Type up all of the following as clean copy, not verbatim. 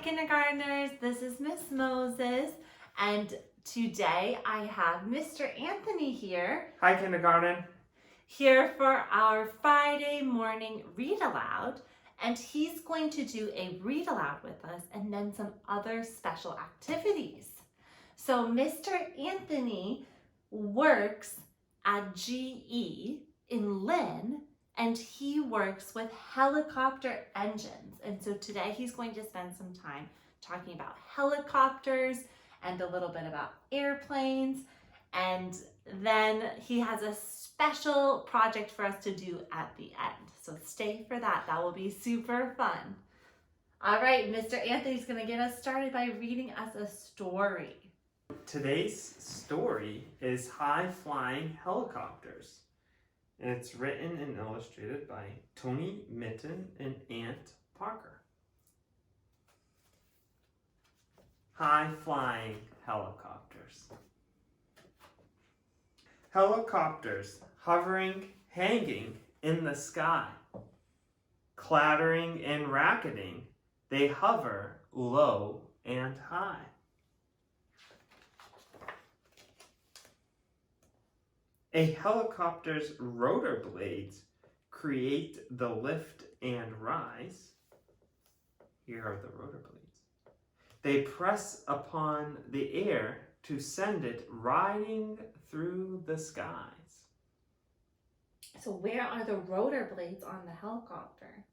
kindergartners, this is Miss Moses, and today I have Mr. Anthony here. Hi, kindergarten. Here for our Friday morning read aloud, and he's going to do a read aloud with us and then some other special activities. So Mr. Anthony works at GE in Lynn, and he works with helicopter engines. And so today he's going to spend some time talking about helicopters and a little bit about airplanes. And then he has a special project for us to do at the end. So stay for that. That will be super fun. All right, Mr. Anthony's going to get us started by reading us a story. Today's story is High Flying Helicopters. And it's written and illustrated by Tony Mitten and Ant Parker. High Flying Helicopters. Helicopters hovering, hanging in the sky. Clattering and racketing, they hover low and high. A helicopter's rotor blades create the lift and rise. Here are the rotor blades. They press upon the air to send it riding through the skies. So where are the rotor blades on the helicopter?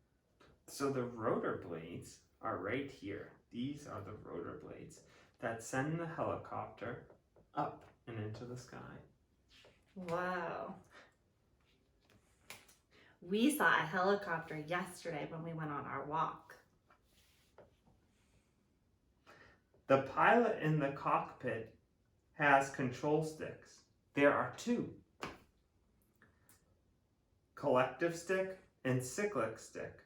So the rotor blades are right here. These are the rotor blades that send the helicopter up and into the sky. Wow. We saw a helicopter yesterday when we went on our walk. The pilot in the cockpit has control sticks. There are two. Collective stick and cyclic stick.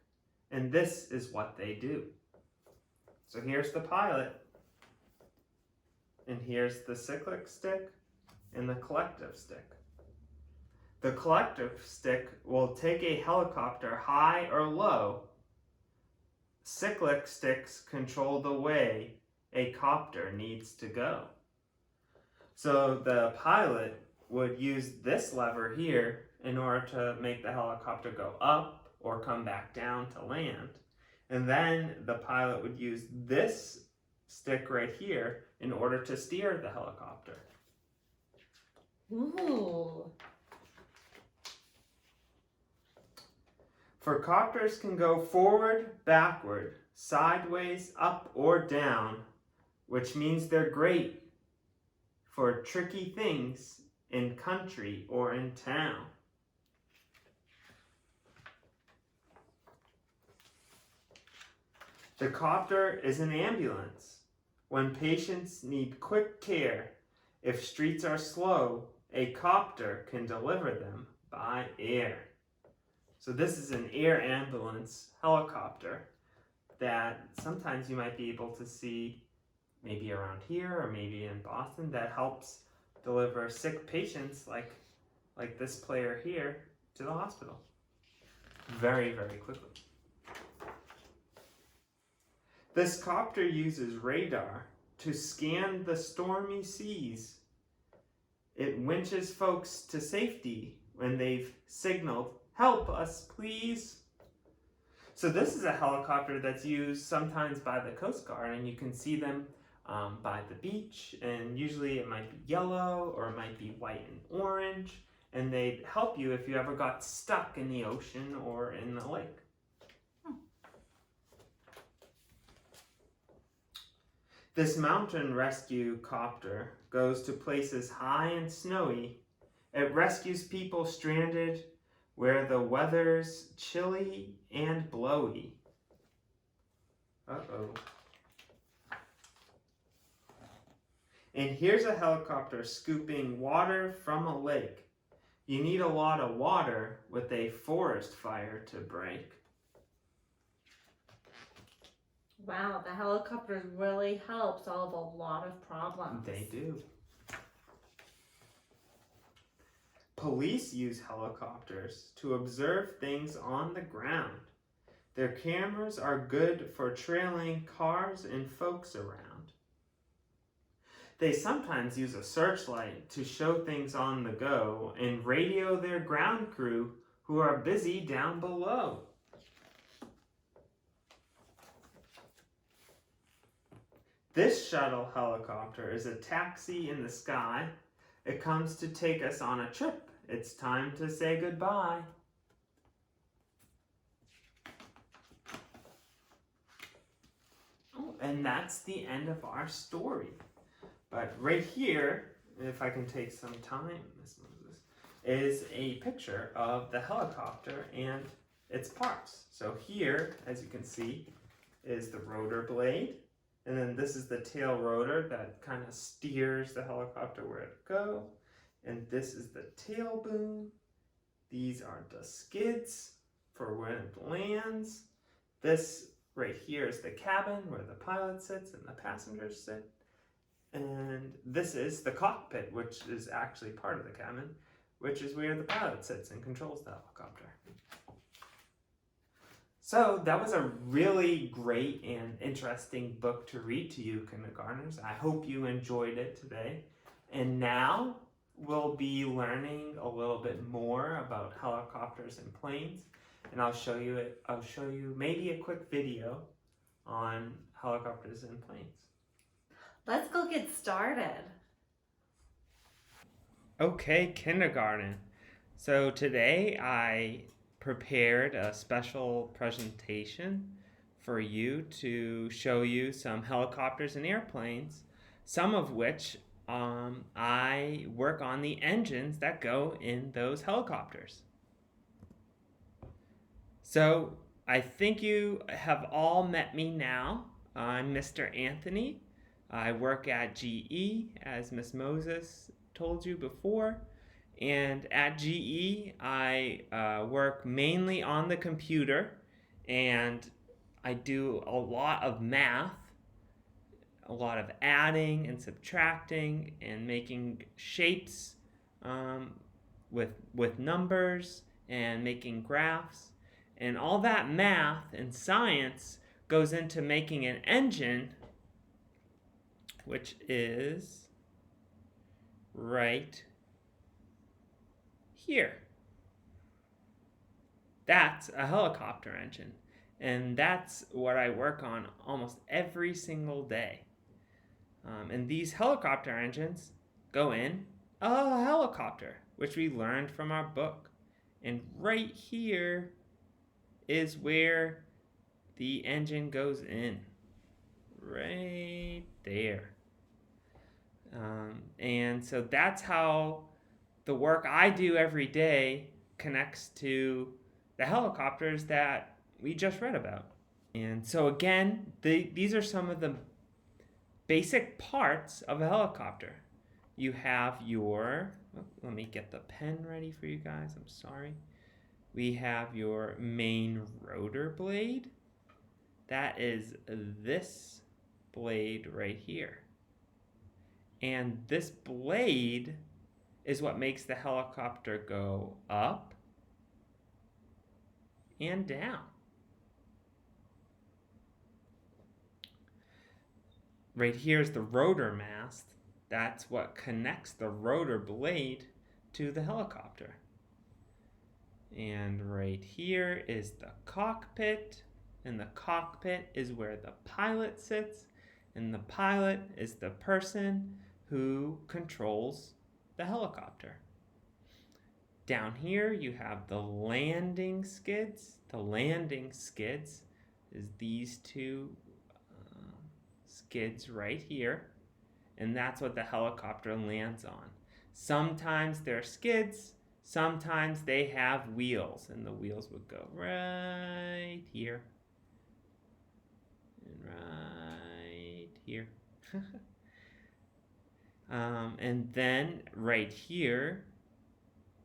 And this is what they do. So here's the pilot. And here's the cyclic stick and the collective stick. The collective stick will take a helicopter high or low. Cyclic sticks control the way a copter needs to go. So the pilot would use this lever here in order to make the helicopter go up or come back down to land. And then the pilot would use this stick right here in order to steer the helicopter. Ooh. For copters can go forward, backward, sideways, up, or down, which means they're great for tricky things in country or in town. The copter is an ambulance. When patients need quick care, if streets are slow, a copter can deliver them by air. So this is an air ambulance helicopter that sometimes you might be able to see maybe around here or maybe in Boston that helps deliver sick patients like this player here to the hospital very, very quickly. This copter uses radar to scan the stormy seas. It winches folks to safety when they've signaled, "Help us, please." So this is a helicopter that's used sometimes by the Coast Guard, and you can see them by the beach, and usually it might be yellow or it might be white and orange, and they help you if you ever got stuck in the ocean or in the lake. This mountain rescue copter goes to places high and snowy. It rescues people stranded where the weather's chilly and blowy. Uh-oh. And here's a helicopter scooping water from a lake. You need a lot of water with a forest fire to break. Wow, the helicopters really help solve a lot of problems. They do. Police use helicopters to observe things on the ground. Their cameras are good for trailing cars and folks around. They sometimes use a searchlight to show things on the go and radio their ground crew who are busy down below. This shuttle helicopter is a taxi in the sky. It comes to take us on a trip. It's time to say goodbye. Oh, and that's the end of our story. But right here, if I can take some time, Miss Moses, is a picture of the helicopter and its parts. So here, as you can see, is the rotor blade. And then this is the tail rotor that kind of steers the helicopter where it goes. And this is the tail boom. These are the skids for when it lands. This right here is the cabin where the pilot sits and the passengers sit. And this is the cockpit, which is actually part of the cabin, which is where the pilot sits and controls the helicopter. So that was a really great and interesting book to read to you, kindergartners. I hope you enjoyed it today. And now we'll be learning a little bit more about helicopters and planes. And I'll show you maybe a quick video on helicopters and planes. Let's go get started. Okay, kindergarten. So today I prepared a special presentation for you to show you some helicopters and airplanes, some of which I work on the engines that go in those helicopters. So I think you have all met me now. I'm Mr. Anthony. I work at GE, as Miss Moses told you before. And at GE, I work mainly on the computer, and I do a lot of math, a lot of adding and subtracting and making shapes with numbers and making graphs. And all that math and science goes into making an engine, which is right here. That's a helicopter engine, and that's what I work on almost every single day. And these helicopter engines go in a helicopter, which we learned from our book. And right here is where the engine goes in. Right there. And so that's how the work I do every day connects to the helicopters that we just read about. And so again, these are some of the basic parts of a helicopter. You have your, let me get the pen ready for you guys, I'm sorry. We have your main rotor blade. That is this blade right here. And this blade is what makes the helicopter go up and down. Right here is the rotor mast. That's what connects the rotor blade to the helicopter. And right here is the cockpit. And the cockpit is where the pilot sits. And the pilot is the person who controls the helicopter. Down here you have the landing skids. The landing skids is these two skids right here, and that's what the helicopter lands on. Sometimes they're skids, sometimes they have wheels, and the wheels would go right here and right here. And then right here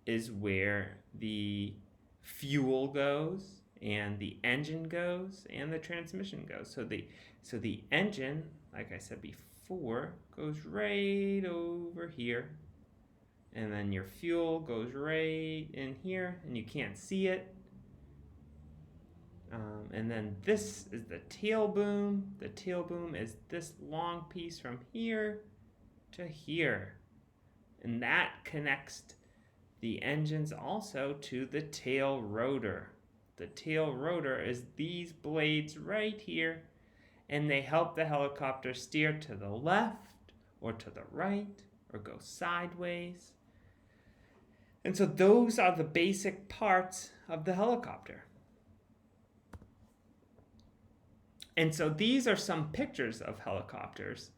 is where the fuel goes and the engine goes and the transmission goes. So the engine, like I said before, goes right over here, and then your fuel goes right in here, and you can't see it. And then this is the tail boom. The tail boom is this long piece from here to here. And that connects the engines also to the tail rotor. The tail rotor is these blades right here, and they help the helicopter steer to the left or to the right or go sideways. And so those are the basic parts of the helicopter. And so these are some pictures of helicopters,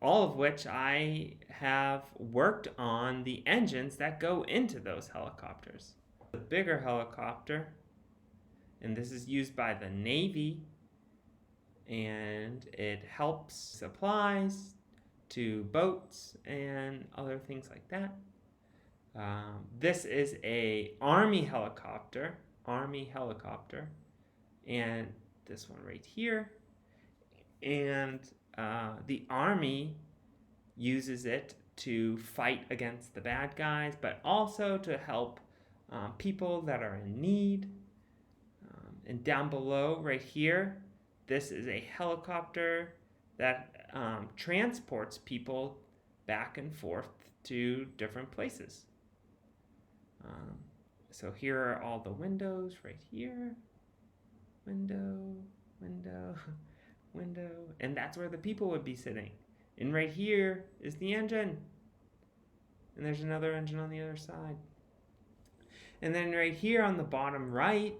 all of which I have worked on the engines that go into those helicopters. The bigger helicopter, and this is used by the Navy, and it helps supplies to boats and other things like that. This is a Army helicopter, and this one right here, and the Army uses it to fight against the bad guys, but also to help people that are in need. And down below right here, this is a helicopter that transports people back and forth to different places. So here are all the windows right here. Window, window, window. And that's where the people would be sitting. And right here is the engine. And there's another engine on the other side. And then right here on the bottom right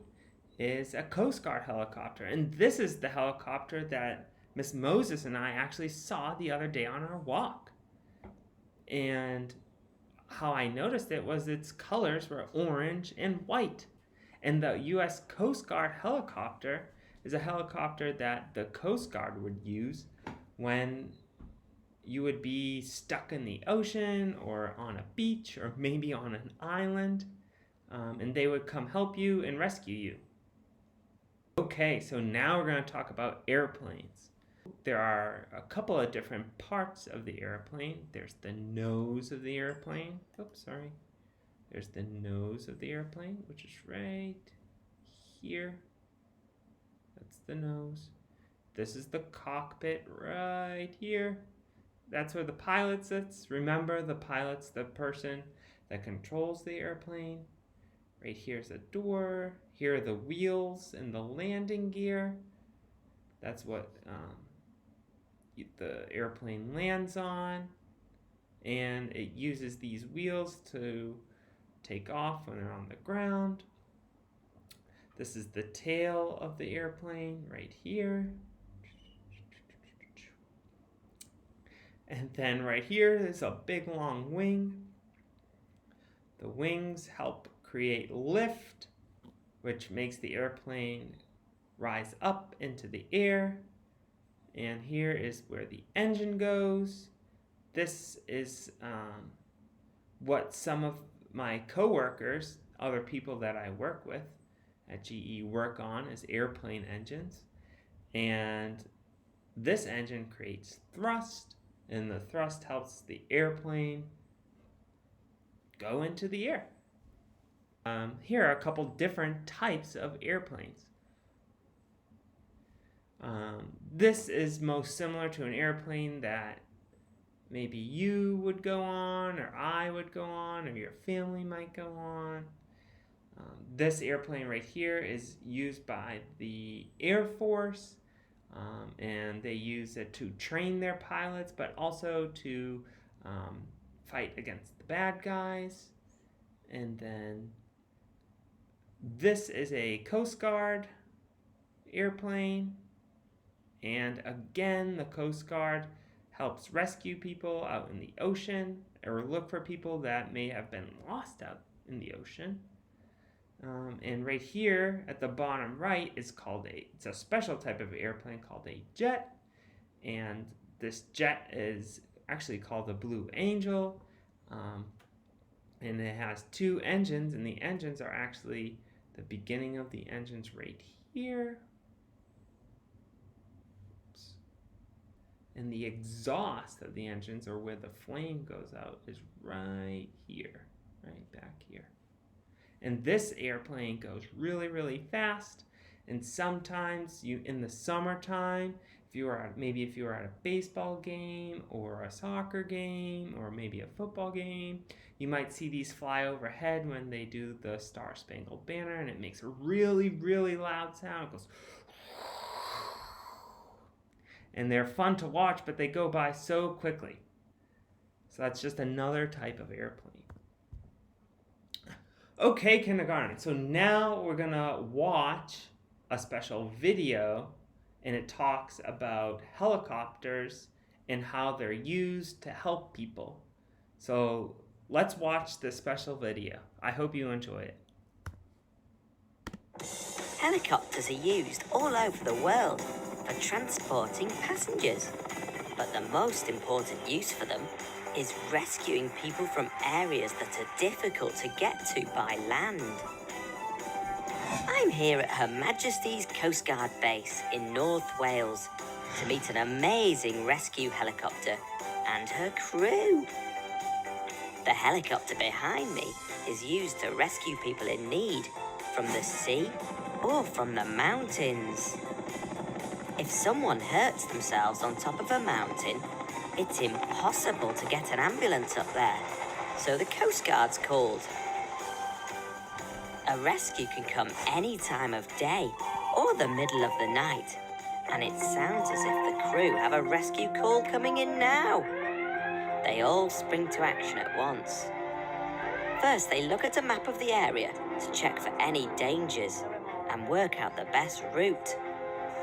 is a Coast Guard helicopter. And this is the helicopter that Miss Moses and I actually saw the other day on our walk. And how I noticed it was its colors were orange and white. And the U.S. Coast Guard helicopter is a helicopter that the Coast Guard would use when you would be stuck in the ocean or on a beach or maybe on an island, and they would come help you and rescue you. Okay, so now we're going to talk about airplanes. There are a couple of different parts of the airplane. There's the nose of the airplane. Oops, sorry. There's the nose of the airplane, which is right here. That's the nose. This is the cockpit right here. That's where the pilot sits. Remember, the pilot's the person that controls the airplane. Right here's a door. Here are the wheels and the landing gear. That's what the airplane lands on. And it uses these wheels to take off when they're on the ground. This is the tail of the airplane right here. And then right here is a big long wing. The wings help create lift, which makes the airplane rise up into the air. And here is where the engine goes. This is what some of my coworkers, other people that I work with at GE, work on as airplane engines. And this engine creates thrust, and the thrust helps the airplane go into the air. Here are a couple different types of airplanes. This is most similar to an airplane that maybe you would go on, or I would go on, or your family might go on. This airplane right here is used by the Air Force, and they use it to train their pilots, but also to fight against the bad guys. And then this is a Coast Guard airplane, and again, the Coast Guard helps rescue people out in the ocean or look for people that may have been lost out in the ocean. And right here at the bottom right is it's a special type of airplane called a jet. And this jet is actually called the Blue Angel. And it has two engines, and the engines are actually the beginning of the engines right here. Oops. And the exhaust of the engines, or where the flame goes out, is right here, right back here. And this airplane goes really, really fast. And sometimes in the summertime, if you were at a baseball game or a soccer game or maybe a football game, you might see these fly overhead when they do the Star Spangled Banner, and it makes a really, really loud sound. It goes, and they're fun to watch, but they go by so quickly. So that's just another type of airplane. Okay, kindergarten. So now we're gonna watch a special video, and it talks about helicopters and how they're used to help people. So let's watch this special video. I hope you enjoy it. Helicopters are used all over the world for transporting passengers, but the most important use for them is rescuing people from areas that are difficult to get to by land. I'm here at Her Majesty's Coast Guard base in North Wales to meet an amazing rescue helicopter and her crew. The helicopter behind me is used to rescue people in need from the sea or from the mountains. If someone hurts themselves on top of a mountain, it's impossible to get an ambulance up there, so the Coast Guard's called. A rescue can come any time of day or the middle of the night, and it sounds as if the crew have a rescue call coming in now. They all spring to action at once. First, they look at a map of the area to check for any dangers and work out the best route.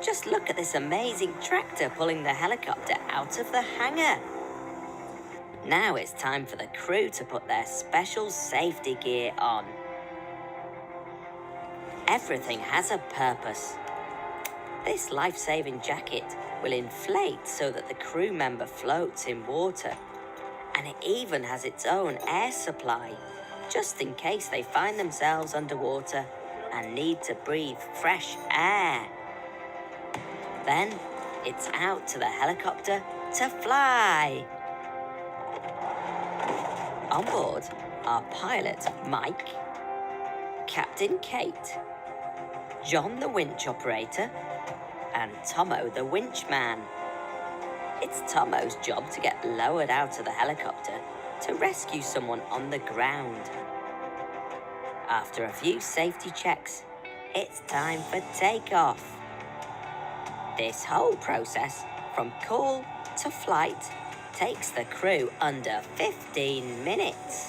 Just look at this amazing tractor pulling the helicopter out of the hangar. Now it's time for the crew to put their special safety gear on. Everything has a purpose. This life-saving jacket will inflate so that the crew member floats in water. And it even has its own air supply, just in case they find themselves underwater and need to breathe fresh air. Then it's out to the helicopter to fly. On board are pilot Mike, Captain Kate, John the winch operator, and Tomo the winch man. It's Tomo's job to get lowered out of the helicopter to rescue someone on the ground. After a few safety checks, it's time for takeoff. This whole process, from call to flight, takes the crew under 15 minutes.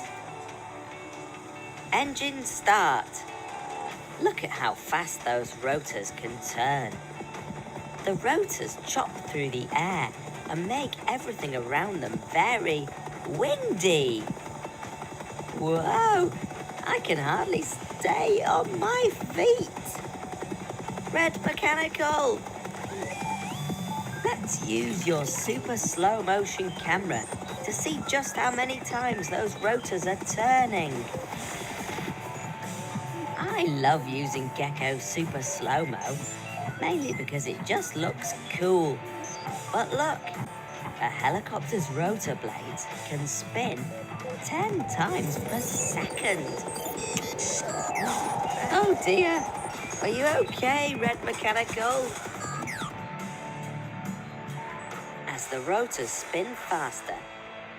Engines start. Look at how fast those rotors can turn. The rotors chop through the air and make everything around them very windy. Whoa, I can hardly stay on my feet. Red Mechanical, let's use your super slow motion camera to see just how many times those rotors are turning. I love using Gecko super slow-mo, mainly because it just looks cool. But look, a helicopter's rotor blades can spin 10 times per second. Oh dear, are you okay, Red Mechanical? As the rotors spin faster,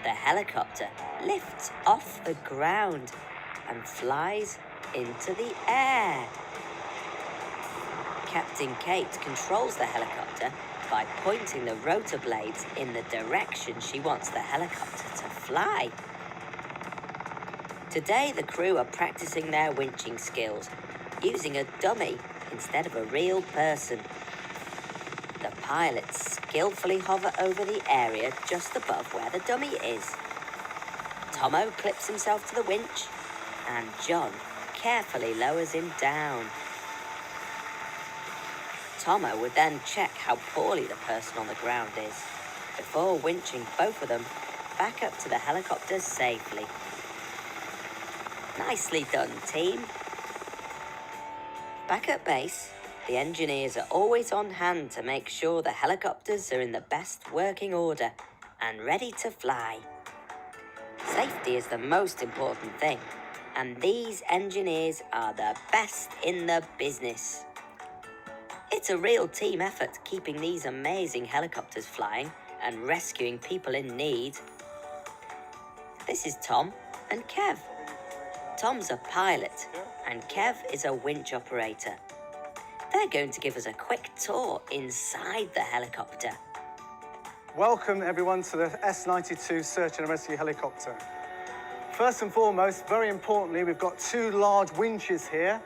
the helicopter lifts off the ground and flies into the air. Captain Kate controls the helicopter by pointing the rotor blades in the direction she wants the helicopter to fly. Today, the crew are practicing their winching skills, using a dummy instead of a real person. The pilots skillfully hover over the area just above where the dummy is. Tomo clips himself to the winch, and John carefully lowers him down. Tomo would then check how poorly the person on the ground is, before winching both of them back up to the helicopter safely. Nicely done, team. Back at base, the engineers are always on hand to make sure the helicopters are in the best working order and ready to fly. Safety is the most important thing, and these engineers are the best in the business. It's a real team effort keeping these amazing helicopters flying and rescuing people in need. This is Tom and Kev. Tom's a pilot and Kev is a winch operator. They're going to give us a quick tour inside the helicopter. Welcome everyone to the S-92 Search and Rescue Helicopter. First and foremost, very importantly, we've got two large winches here.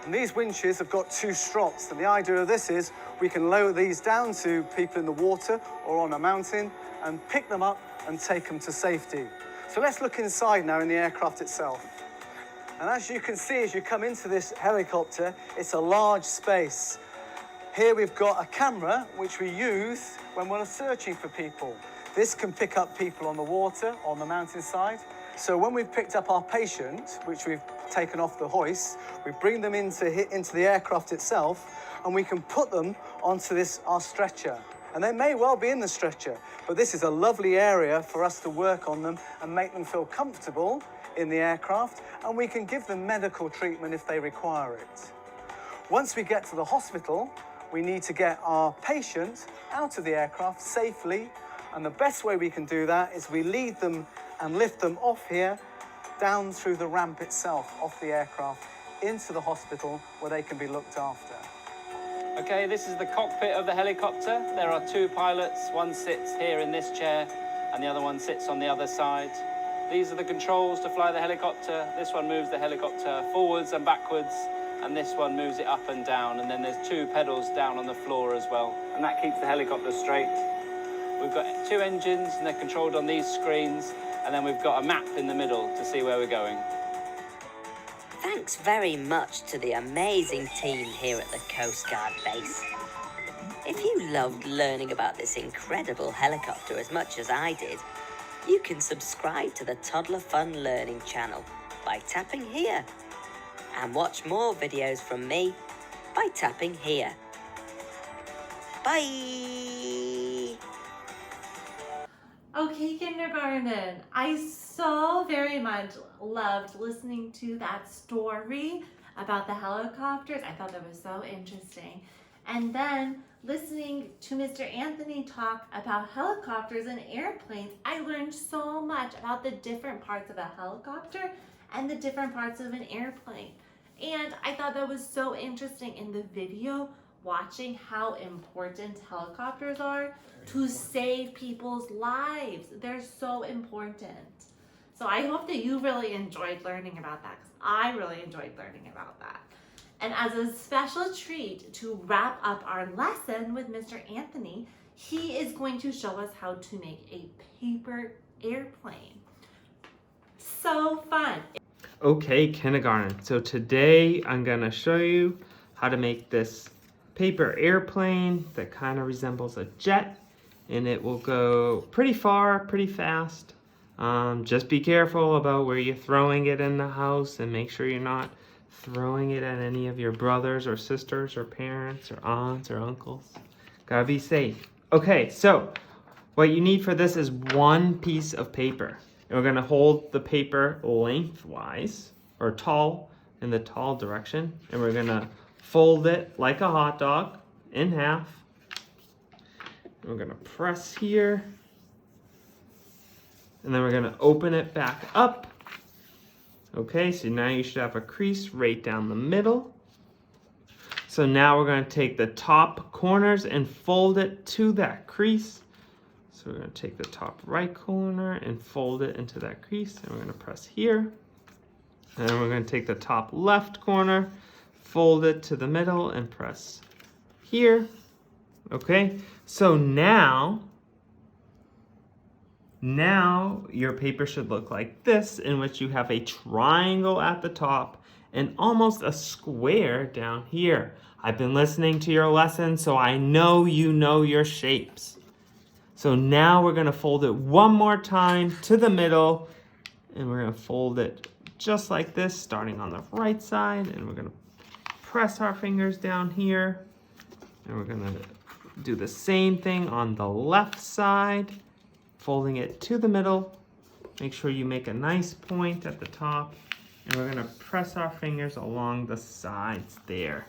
And these winches have got two strops. And the idea of this is we can lower these down to people in the water or on a mountain and pick them up and take them to safety. So let's look inside now in the aircraft itself. And as you can see, as you come into this helicopter, it's a large space. Here we've got a camera which we use when we're searching for people. This can pick up people on the water, on the mountainside. So when we've picked up our patient, which we've taken off the hoist, we bring them into the aircraft itself, and we can put them onto our stretcher. And they may well be in the stretcher, but this is a lovely area for us to work on them and make them feel comfortable in the aircraft, and we can give them medical treatment if they require it. Once we get to the hospital, we need to get our patient out of the aircraft safely, and the best way we can do that is we lead them and lift them off here, down through the ramp itself, off the aircraft, into the hospital where they can be looked after. Okay, this is the cockpit of the helicopter. There are two pilots. One sits here in this chair and the other one sits on the other side. These are the controls to fly the helicopter. This one moves the helicopter forwards and backwards, and this one moves it up and down. And then there's two pedals down on the floor as well, and that keeps the helicopter straight. We've got two engines, and they're controlled on these screens, and then we've got a map in the middle to see where we're going. Thanks very much to the amazing team here at the Coast Guard base. If you loved learning about this incredible helicopter as much as I did, you can subscribe to the Toddler Fun Learning channel by tapping here, and watch more videos from me by tapping here. Bye! Okay, kindergarten, I so very much loved listening to that story about the helicopters. I thought that was so interesting. And then listening to Mr. Anthony talk about helicopters and airplanes, I learned so much about the different parts of a helicopter and the different parts of an airplane. And I thought that was so interesting in the video, watching how important helicopters are to save people's lives. They're so important. So I hope that you really enjoyed learning about that, because I really enjoyed learning about that. And as a special treat to wrap up our lesson with Mr. Anthony, he is going to show us how to make a paper airplane. So fun. Okay, kindergarten. So today I'm gonna show you how to make this paper airplane that kind of resembles a jet, and it will go pretty far, pretty fast. Just be careful about where you're throwing it in the house, and make sure you're not throwing it at any of your brothers or sisters or parents or aunts or uncles. Gotta be safe. Okay, so what you need for this is one piece of paper. And we're gonna hold the paper lengthwise, or tall, in the tall direction. And we're gonna fold it like a hot dog in half. And we're gonna press here. And then we're gonna open it back up. Okay, so now you should have a crease right down the middle. So now we're gonna take the top corners and fold it to that crease. So we're gonna take the top right corner and fold it into that crease, and we're gonna press here. And then we're gonna take the top left corner, fold it to the middle and press here. Okay, so now your paper should look like this, in which you have a triangle at the top and almost a square down here. I've been listening to your lesson, so I know you know your shapes. So now we're gonna fold it one more time to the middle, and we're gonna fold it just like this, starting on the right side, and we're gonna press our fingers down here, and we're gonna do the same thing on the left side, folding it to the middle. Make sure you make a nice point at the top, And we're gonna press our fingers along the sides there.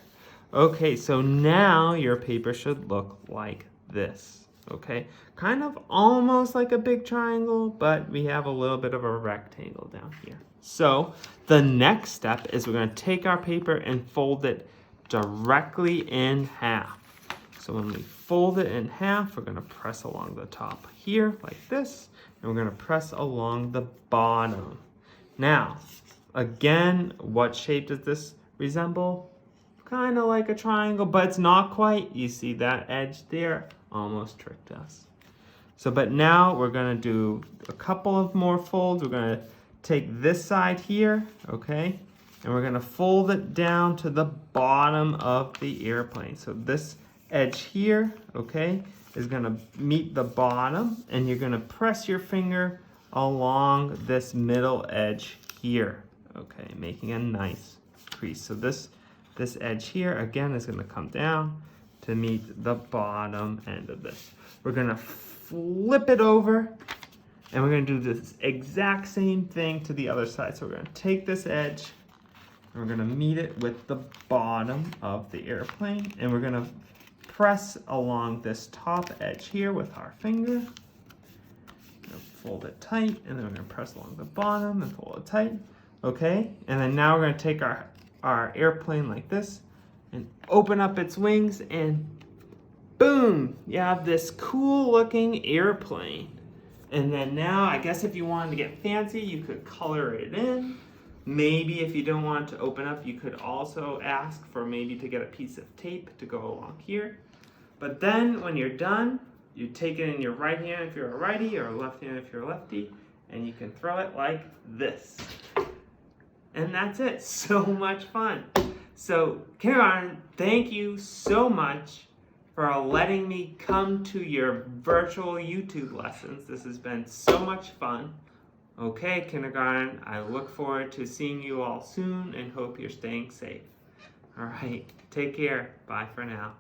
Okay, so now your paper should look like this, okay? Kind of almost like a big triangle, but we have a little bit of a rectangle down here. So the next step is we're gonna take our paper and fold it directly in half. So when we fold it in half, we're gonna press along the top here like this, and we're gonna press along the bottom. Now, again, what shape does this resemble? Kind of like a triangle, but it's not quite. You see that edge there? Almost tricked us. So, but now we're gonna do a couple of more folds. We're gonna take this side here, okay? And we're gonna fold it down to the bottom of the airplane. So this edge here, okay, is gonna meet the bottom, and you're gonna press your finger along this middle edge here, okay, making a nice crease. So this edge here, again, is gonna come down to meet the bottom end of this. We're gonna flip it over, and we're gonna do this exact same thing to the other side. So we're gonna take this edge, and we're gonna meet it with the bottom of the airplane, and we're gonna press along this top edge here with our finger. Fold it tight, and then we're gonna press along the bottom and fold it tight. Okay, and then now we're gonna take our airplane like this and open up its wings, and boom, you have this cool looking airplane. And then now, I guess if you wanted to get fancy, you could color it in. Maybe if you don't want it to open up, you could also ask for maybe to get a piece of tape to go along here. But then when you're done, you take it in your right hand if you're a righty, or left hand if you're a lefty, and you can throw it like this. And that's it. So much fun. So, Kindergarten, thank you so much for letting me come to your virtual YouTube lessons. This has been so much fun. Okay, Kindergarten, I look forward to seeing you all soon and hope you're staying safe. All right, take care. Bye for now.